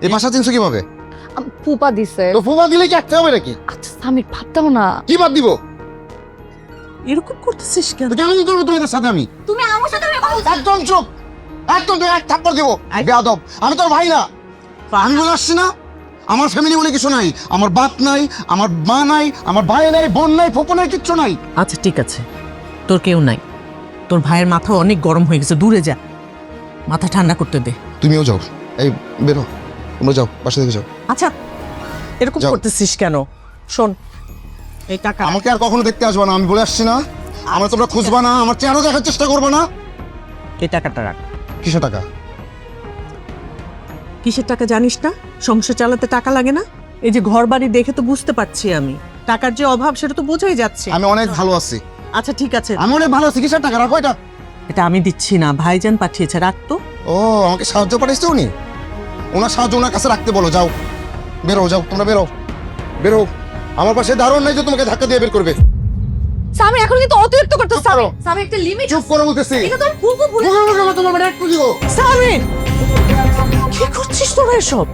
এই ভাষা চিনছো কিভাবে? ফুপা দিছে। তো ফুপা দিলে কি একটা হবে নাকি? আচ্ছা সামির ভাত দাও না। কি বাদ দিব? এরকম করতেছিস কেন? তো কেমন করবো তোমাদের সাথে আমি? তুমি আমার সাথে একদম চুপ, একদম চুপ, এক থাপ্পড় দেবো। বেয়াদব, আমি তোর ভাই না। আমি বলে আসছি না, আমার ফ্যামিলি বলে কিছু নাই। আমার বাপ নাই, আমার মা নাই, আমার ভাই নাই, বোন নাই, ফুপু নাই, কিচ্ছু নাই। আচ্ছা ঠিক আছে, তোর কেউ নাই। তোর ভাইয়ের মাথা অনেক গরম হয়ে গেছে, দূরে যা, মাথা ঠান্ডা করতে দে। তুমিও যাও, এই বেরো, তোমরা যাও, বাসা থেকে যাও। আচ্ছা এরকম যাও। করতেছিস কেন? শোন, এই টাকা আমাকে আর কখনো দেখতে আসবা না, আমি বলে আসছি না। আমার তোমরা খুঁজবা না, আমার চেহারা দেখার চেষ্টা করবা না। এই টাকাটা রাখ। কিসের টাকা? কিসের টাকা জানিস না? সংসার চালাতে টাকা লাগে না? এই যে ঘর বাড়ি দেখে তো বুঝতে পারছি আমি, টাকার যে অভাব সেটা তো বোঝাই যাচ্ছে। আমি অনেক ভালো আছি, আচ্ছা ঠিক আছে, আমি অনেক ভালো আছি। কিসের টাকা? রাখো এটা। এটা আমি দিচ্ছি না, ভাইজান পাঠিয়েছে, রাখ তো। ও, আমাকে সাহায্য পাঠাইছে উনি। ওনার সাহায্য ওনার কাছে রাখতে বলো। যাও, বেরো, যাও, তোমরা বেরো, বেরো। আমার পাশে দারুণ নাই যে তোমাকে ধাক্কা দিয়ে বের করবে। সামি এখন কিন্তু অতিরিক্ত করতেছ। চুপ করো। সামি একটা লিমিট। চুপ করো বলতেছি। এটা তো ফুপু ভুলে। তোমার মানে একটু দিব। সামির, কি করছিস তোরা এসব?